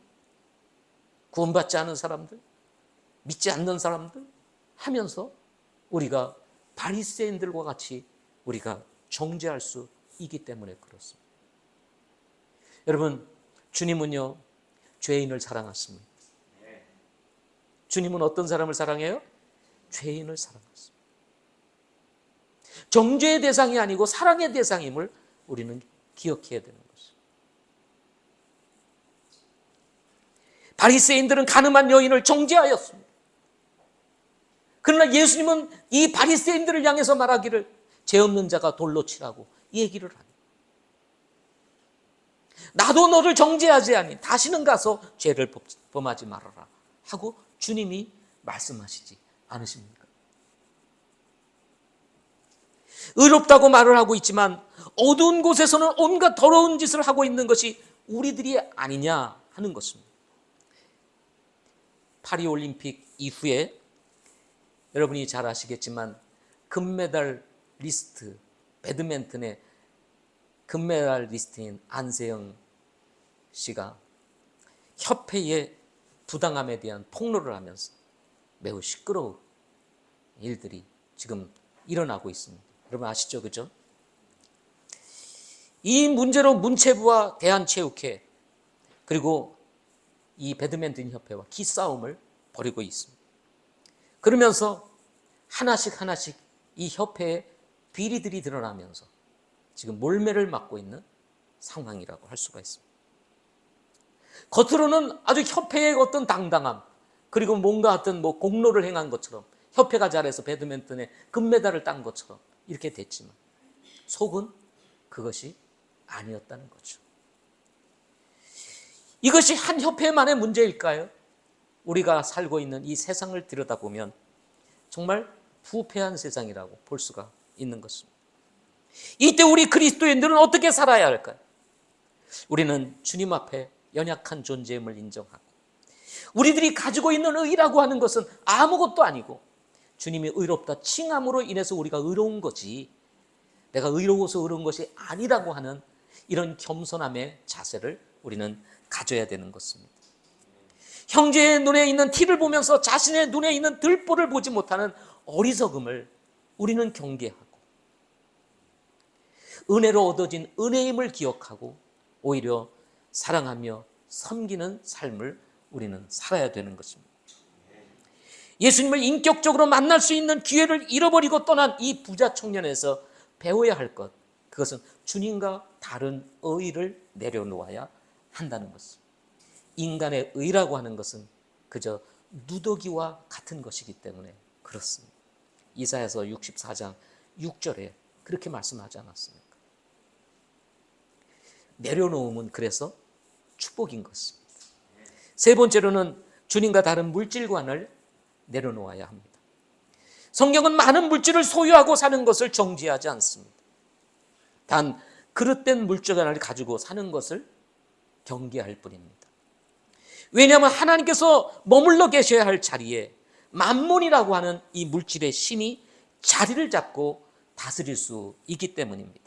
구원받지 않은 사람들, 믿지 않는 사람들 하면서 우리가 바리새인들과 같이 우리가 정죄할 수 있기 때문에 그렇습니다. 여러분, 주님은요, 죄인을 사랑하십니다. 주님은 어떤 사람을 사랑해요? 죄인을 사랑하십니다. 정죄의 대상이 아니고 사랑의 대상임을 우리는 기억해야 되는 것입니다. 바리새인들은 가늠한 여인을 정죄하였습니다. 그러나 예수님은 이 바리새인들을 향해서 말하기를 죄 없는 자가 돌로 치라고 얘기를 합니다. 나도 너를 정죄하지 아니 다시는 가서 죄를 범하지 말아라 하고 주님이 말씀하시지 않으십니까? 의롭다고 말을 하고 있지만 어두운 곳에서는 온갖 더러운 짓을 하고 있는 것이 우리들이 아니냐 하는 것입니다. 파리올림픽 이후에 여러분이 잘 아시겠지만 금메달 리스트, 배드민턴의 금메달 리스트인 안세영 씨가 협회의 부당함에 대한 폭로를 하면서 매우 시끄러운 일들이 지금 일어나고 있습니다. 여러분 아시죠? 그죠? 이 문제로 문체부와 대한체육회 그리고 이 배드민턴 협회와 기싸움을 벌이고 있습니다. 그러면서 하나씩 이 협회의 비리들이 드러나면서 지금 몰매를 맞고 있는 상황이라고 할 수가 있습니다. 겉으로는 아주 협회의 어떤 당당함 그리고 뭔가 어떤 공로를 행한 것처럼 협회가 잘해서 배드민턴에 금메달을 딴 것처럼 이렇게 됐지만 속은 그것이 아니었다는 거죠. 이것이 한 협회만의 문제일까요? 우리가 살고 있는 이 세상을 들여다보면 정말 부패한 세상이라고 볼 수가 있는 것입니다. 이때 우리 그리스도인들은 어떻게 살아야 할까요? 우리는 주님 앞에 연약한 존재임을 인정하고 우리들이 가지고 있는 의라고 하는 것은 아무것도 아니고 주님이 의롭다 칭함으로 인해서 우리가 의로운 거지 내가 의로워서 의로운 것이 아니라고 하는 이런 겸손함의 자세를 우리는 가져야 되는 것입니다. 형제의 눈에 있는 티를 보면서 자신의 눈에 있는 들보를 보지 못하는 어리석음을 우리는 경계하고 은혜로 얻어진 은혜임을 기억하고 오히려 사랑하며 섬기는 삶을 우리는 살아야 되는 것입니다. 예수님을 인격적으로 만날 수 있는 기회를 잃어버리고 떠난 이 부자 청년에서 배워야 할 것, 그것은 주님과 다른 의를 내려놓아야 한다는 것입니다. 인간의 의라고 하는 것은 그저 누더기와 같은 것이기 때문에 그렇습니다. 이사야서 64장 6절에 그렇게 말씀하지 않았습니까? 내려놓음은 그래서 축복인 것입니다. 세 번째로는 주님과 다른 물질관을 내려놓아야 합니다. 성경은 많은 물질을 소유하고 사는 것을 정죄하지 않습니다. 단 그릇된 물질관을 가지고 사는 것을 경계할 뿐입니다. 왜냐하면 하나님께서 머물러 계셔야 할 자리에 만몬이라고 하는 이 물질의 힘이 자리를 잡고 다스릴 수 있기 때문입니다.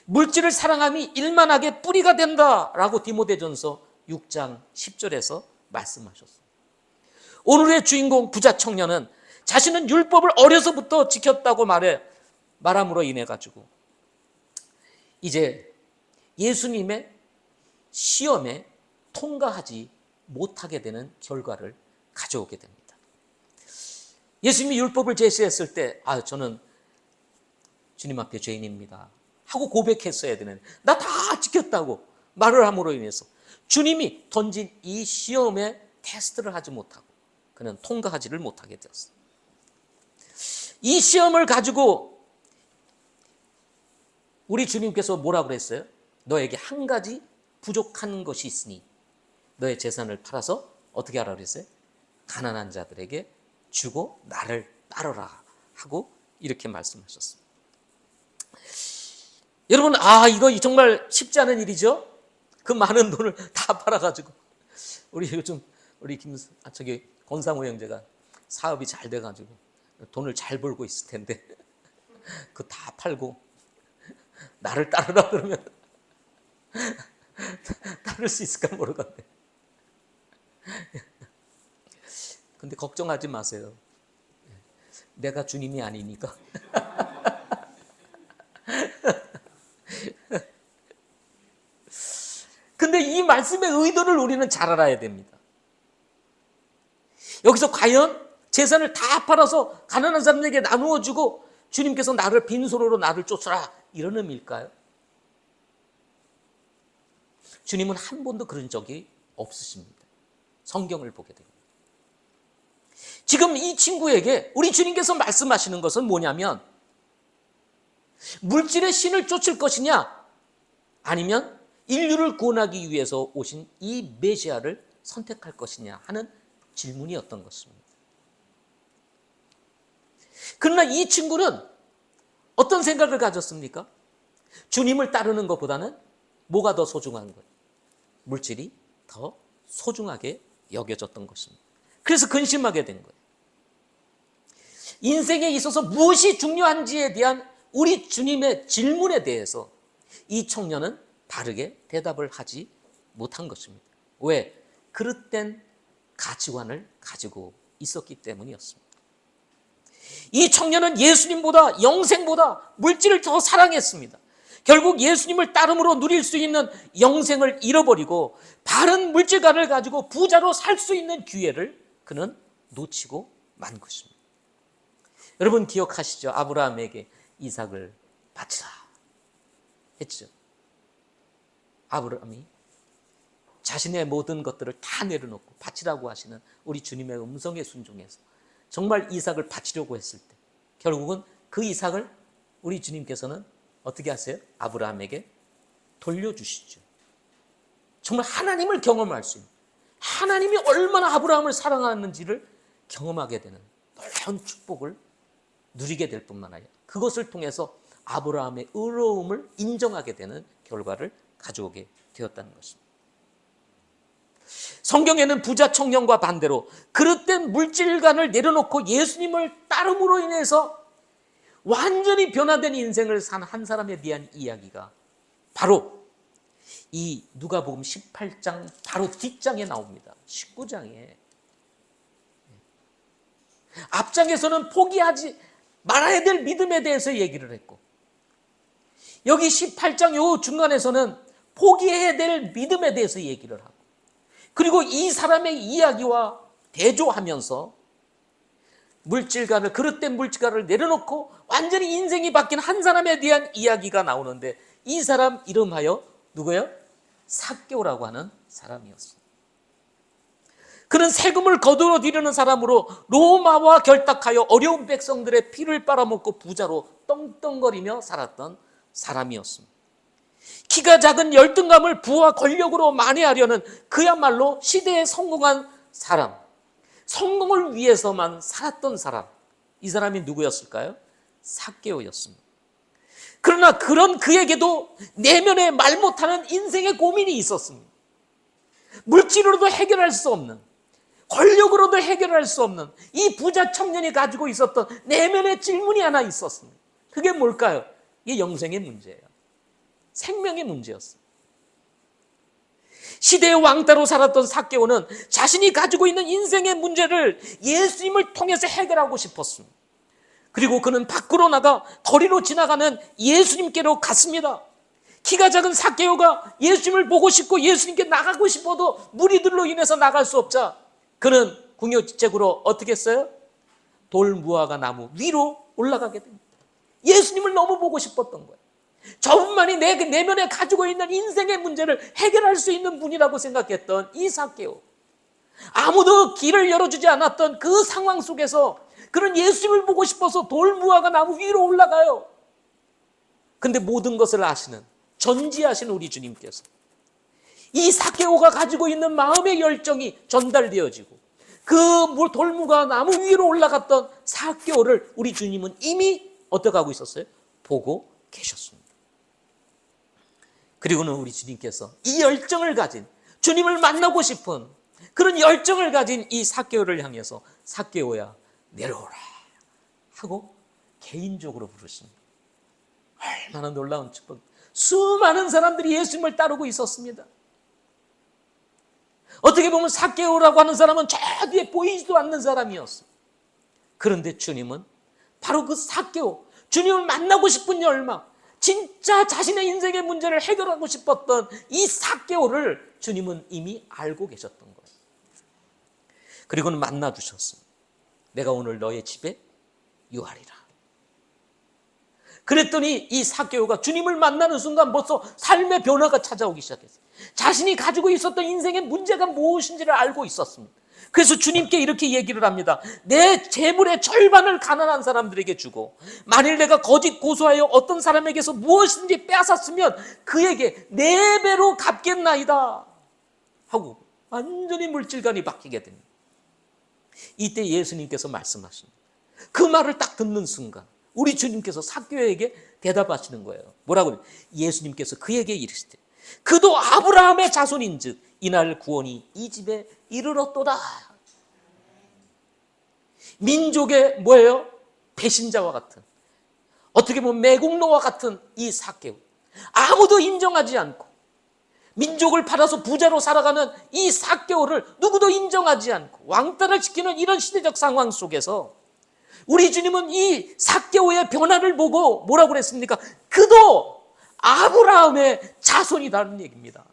물질을 사랑함이 일만하게 뿌리가 된다라고 디모데전서 6장 10절에서 말씀하셨습니다. 오늘의 주인공 부자 청년은 자신은 율법을 어려서부터 지켰다고 말함으로 인해 가지고 이제 예수님의 시험에 통과하지 못하게 되는 결과를 가져오게 됩니다. 예수님이 율법을 제시했을 때 저는 주님 앞에 죄인입니다 하고 고백했어야 되는데 나 다 지켰다고 말을 함으로 인해서 주님이 던진 이 시험에 테스트를 하지 못하고 그는 통과하지를 못하게 되었습니다. 이 시험을 가지고 우리 주님께서 뭐라고 그랬어요? 너에게 한 가지 부족한 것이 있으니 너의 재산을 팔아서 어떻게 하라 그랬어요? 가난한 자들에게 주고 나를 따르라 하고 이렇게 말씀하셨습니다. 여러분, 이거 정말 쉽지 않은 일이죠? 그 많은 돈을 다 팔아가지고 우리 요즘 권상우 형제가 사업이 잘 돼가지고 돈을 잘 벌고 있을 텐데 그거 다 팔고 나를 따르라 그러면 따를 수 있을까 모르겠네. 근데 걱정하지 마세요. 내가 주님이 아니니까. 근데 이 말씀의 의도를 우리는 잘 알아야 됩니다. 여기서 과연 재산을 다 팔아서 가난한 사람에게 나누어 주고 주님께서 나를 빈손으로 나를 쫓아라 이런 의미일까요? 주님은 한 번도 그런 적이 없으십니다. 성경을 보게 됩니다. 지금 이 친구에게 우리 주님께서 말씀하시는 것은 뭐냐면 물질의 신을 쫓을 것이냐 아니면 인류를 구원하기 위해서 오신 이 메시아를 선택할 것이냐 하는 질문이었던 것입니다. 그러나 이 친구는 어떤 생각을 가졌습니까? 주님을 따르는 것보다는 뭐가 더 소중한 거예요? 물질이 더 소중하게 여겨졌던 것입니다. 그래서 근심하게 된 거예요. 인생에 있어서 무엇이 중요한지에 대한 우리 주님의 질문에 대해서 이 청년은 바르게 대답을 하지 못한 것입니다. 왜? 그릇된 가치관을 가지고 있었기 때문이었습니다. 이 청년은 예수님보다 영생보다 물질을 더 사랑했습니다. 결국 예수님을 따름으로 누릴 수 있는 영생을 잃어버리고 바른 물질관을 가지고 부자로 살 수 있는 기회를 그는 놓치고 만 것입니다. 여러분 기억하시죠? 아브라함에게 이삭을 바치라 했죠. 아브라함이 자신의 모든 것들을 다 내려놓고 바치라고 하시는 우리 주님의 음성에 순종해서 정말 이삭을 바치려고 했을 때 결국은 그 이삭을 우리 주님께서는 어떻게 하세요? 아브라함에게 돌려주시죠. 정말 하나님을 경험할 수 있는, 하나님이 얼마나 아브라함을 사랑하는지를 경험하게 되는 놀라운 축복을 누리게 될 뿐만 아니라 그것을 통해서 아브라함의 의로움을 인정하게 되는 결과를 가져오게 되었다는 것입니다. 성경에는 부자 청년과 반대로 그릇된 물질관을 내려놓고 예수님을 따름으로 인해서 완전히 변화된 인생을 산 한 사람에 대한 이야기가 바로 이 누가복음 18장 바로 뒷장에 나옵니다. 19장에. 앞장에서는 포기하지 말아야 될 믿음에 대해서 얘기를 했고 여기 18장 요 중간에서는 포기해야 될 믿음에 대해서 얘기를 하고 그리고 이 사람의 이야기와 대조하면서 물질관을 그릇된 물질관을 내려놓고 완전히 인생이 바뀐 한 사람에 대한 이야기가 나오는데 이 사람 이름하여 누구예요? 삭개오라고 하는 사람이었습니다. 그는 세금을 거두어 들이는 사람으로 로마와 결탁하여 어려운 백성들의 피를 빨아먹고 부자로 떵떵거리며 살았던 사람이었습니다. 키가 작은 열등감을 부와 권력으로 만회하려는 그야말로 시대에 성공한 사람, 성공을 위해서만 살았던 사람, 이 사람이 누구였을까요? 삭개오였습니다. 그러나 그런 그에게도 내면에 말 못하는 인생의 고민이 있었습니다. 물질로도 해결할 수 없는, 권력으로도 해결할 수 없는 이 부자 청년이 가지고 있었던 내면의 질문이 하나 있었습니다. 그게 뭘까요? 이게 영생의 문제예요. 생명의 문제였어요. 시대의 왕따로 살았던 삭개오는 자신이 가지고 있는 인생의 문제를 예수님을 통해서 해결하고 싶었습니다. 그리고 그는 밖으로 나가 거리로 지나가는 예수님께로 갔습니다. 키가 작은 삭개오가 예수님을 보고 싶고 예수님께 나가고 싶어도 무리들로 인해서 나갈 수 없자 그는 궁여지책으로 어떻게 했어요? 돌무화과 나무 위로 올라가게 됩니다. 예수님을 너무 보고 싶었던 거예요. 저분만이 내 내면에 가지고 있는 인생의 문제를 해결할 수 있는 분이라고 생각했던 이 삭개오. 아무도 길을 열어주지 않았던 그 상황 속에서 그는 예수님을 보고 싶어서 돌무화과 나무 위로 올라가요. 근데 모든 것을 아시는, 전지하신 우리 주님께서 이 삭개오가 가지고 있는 마음의 열정이 전달되어지고 그 돌무화과 나무 위로 올라갔던 삭개오를 우리 주님은 이미 어떻게 하고 있었어요? 보고 계셨습니다. 그리고는 우리 주님께서 이 열정을 가진, 주님을 만나고 싶은 그런 열정을 가진 이 삭개오를 향해서 삭개오야 내려오라 하고 개인적으로 부르십니다. 얼마나 놀라운 축복. 수많은 사람들이 예수님을 따르고 있었습니다. 어떻게 보면 삭개오라고 하는 사람은 저 뒤에 보이지도 않는 사람이었어요. 그런데 주님은 바로 그 삭개오, 주님을 만나고 싶은 열망, 진짜 자신의 인생의 문제를 해결하고 싶었던 이 삭개오를 주님은 이미 알고 계셨던 거예요. 그리고는 만나 주셨습니다. 내가 오늘 너의 집에 유하리라. 그랬더니 이 삭개오가 주님을 만나는 순간 벌써 삶의 변화가 찾아오기 시작했어요. 자신이 가지고 있었던 인생의 문제가 무엇인지를 알고 있었습니다. 그래서 주님께 이렇게 얘기를 합니다. 내 재물의 절반을 가난한 사람들에게 주고 만일 내가 거짓 고소하여 어떤 사람에게서 무엇인지 빼앗았으면 그에게 4배로 갚겠나이다 하고 완전히 물질관이 바뀌게 됩니다. 이때 예수님께서 말씀하십니다. 그 말을 딱 듣는 순간 우리 주님께서 삭개오에게 대답하시는 거예요. 뭐라고요? 예수님께서 그에게 이르시되 그도 아브라함의 자손인즉 이날 구원이 이 집에 이르렀도다. 민족의 뭐예요? 배신자와 같은, 어떻게 보면 매국노와 같은 이 삭개오, 아무도 인정하지 않고 민족을 팔아서 부자로 살아가는 이 삭개오를 누구도 인정하지 않고 왕따를 시키는 이런 시대적 상황 속에서 우리 주님은 이 삭개오의 변화를 보고 뭐라고 그랬습니까? 그도 아브라함의 자손이라는 얘기입니다.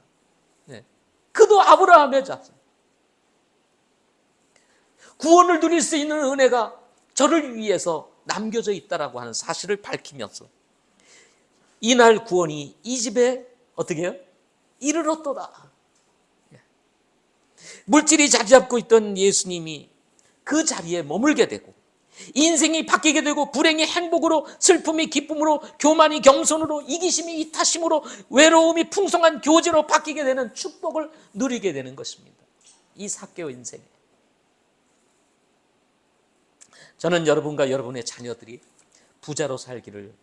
네. 그도 아브라함의 자손. 구원을 누릴 수 있는 은혜가 저를 위해서 남겨져 있다라고 하는 사실을 밝히면서 이날 구원이 이 집에 어떻게 해요? 이르렀도다. 물질이 자리 잡고 있던 예수님이 그 자리에 머물게 되고 인생이 바뀌게 되고 불행이 행복으로, 슬픔이 기쁨으로, 교만이 겸손으로, 이기심이 이타심으로, 외로움이 풍성한 교제로 바뀌게 되는 축복을 누리게 되는 것입니다. 이 삭개오 인생에 저는 여러분과 여러분의 자녀들이 부자로 살기를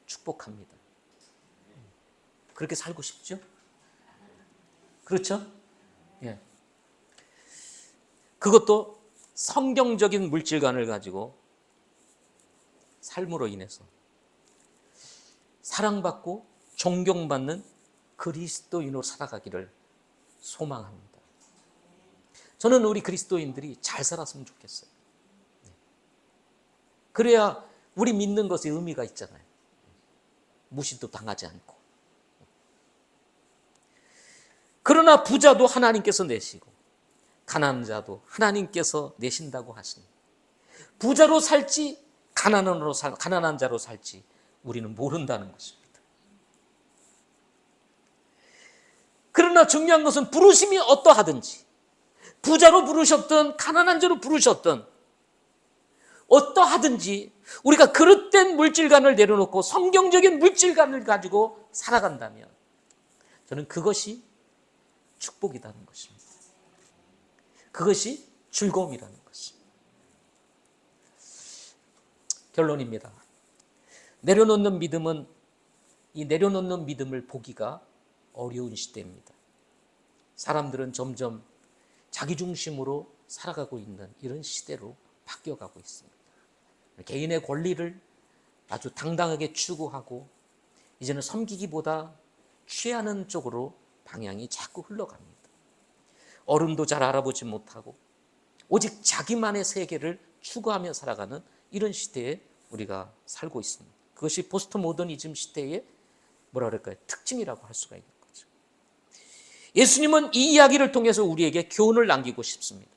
축복합니다. 그렇게 살고 싶죠? 그렇죠? 예. 그것도 성경적인 물질관을 가지고 삶으로 인해서 사랑받고 존경받는 그리스도인으로 살아가기를 소망합니다. 저는 우리 그리스도인들이 잘 살았으면 좋겠어요. 그래야 우리 믿는 것에 의미가 있잖아요. 무시도 당하지 않고. 그러나 부자도 하나님께서 내시고 가난한 자도 하나님께서 내신다고 하십니다. 부자로 살지 가난한 자로 살지 우리는 모른다는 것입니다. 그러나 중요한 것은 부르심이 어떠하든지 부자로 부르셨든 가난한 자로 부르셨든 어떠하든지 우리가 그릇된 물질관을 내려놓고 성경적인 물질관을 가지고 살아간다면 저는 그것이 축복이라는 것입니다. 그것이 즐거움이라는 것입니다. 결론입니다. 내려놓는 믿음은 이 내려놓는 믿음을 보기가 어려운 시대입니다. 사람들은 점점 자기중심으로 살아가고 있는 이런 시대로 바뀌어가고 있습니다. 개인의 권리를 아주 당당하게 추구하고 이제는 섬기기보다 취하는 쪽으로 방향이 자꾸 흘러갑니다. 어른도 잘 알아보지 못하고 오직 자기만의 세계를 추구하며 살아가는 이런 시대에 우리가 살고 있습니다. 그것이 포스트 모더니즘 시대의 뭐라 그럴까요? 특징이라고 할 수가 있는 거죠. 예수님은 이 이야기를 통해서 우리에게 교훈을 남기고 싶습니다.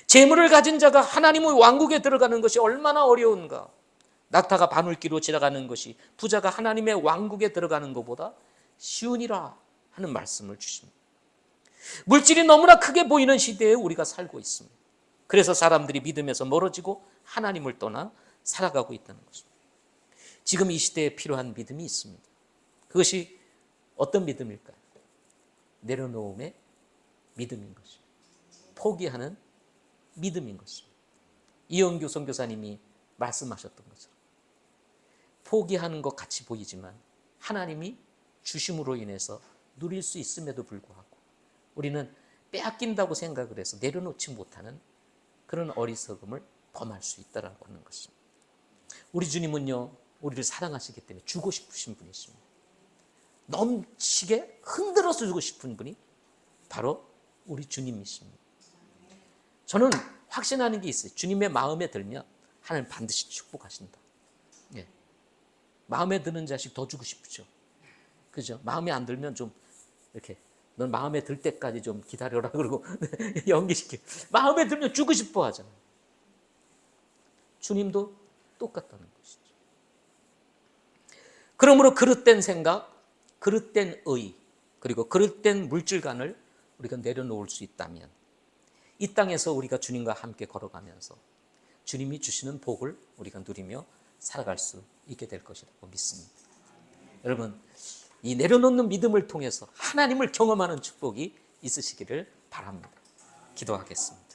재물을 가진 자가 하나님의 왕국에 들어가는 것이 얼마나 어려운가. 낙타가 바늘기로 지나가는 것이 부자가 하나님의 왕국에 들어가는 것보다 쉬우니라 하는 말씀을 주십니다. 물질이 너무나 크게 보이는 시대에 우리가 살고 있습니다. 그래서 사람들이 믿음에서 멀어지고 하나님을 떠나 살아가고 있다는 것입니다. 지금 이 시대에 필요한 믿음이 있습니다. 그것이 어떤 믿음일까요? 내려놓음의 믿음인 것입니다. 포기하는 믿음인 것입니다. 이영규 선교사님이 말씀하셨던 것처럼 포기하는 것 같이 보이지만 하나님이 주심으로 인해서 누릴 수 있음에도 불구하고 우리는 빼앗긴다고 생각을 해서 내려놓지 못하는 그런 어리석음을 범할 수 있다라고 하는 것입니다. 우리 주님은요, 우리를 사랑하시기 때문에 주고 싶으신 분이십니다. 넘치게 흔들어서 주고 싶은 분이 바로 우리 주님이십니다. 저는 확신하는 게 있어요. 주님의 마음에 들면 하나님 반드시 축복하신다. 예. 마음에 드는 자식 더 주고 싶죠. 그죠? 마음에 안 들면 좀 이렇게 넌 마음에 들 때까지 좀 기다려라 그러고 연기시켜. 마음에 들면 주고 싶어 하잖아요. 주님도 똑같다는 것이죠. 그러므로 그릇된 생각, 그릇된 의, 그리고 그릇된 물질관을 우리가 내려놓을 수 있다면 이 땅에서 우리가 주님과 함께 걸어가면서 주님이 주시는 복을 우리가 누리며 살아갈 수 있게 될 것이라고 믿습니다. 여러분, 이 내려놓는 믿음을 통해서 하나님을 경험하는 축복이 있으시기를 바랍니다. 기도하겠습니다.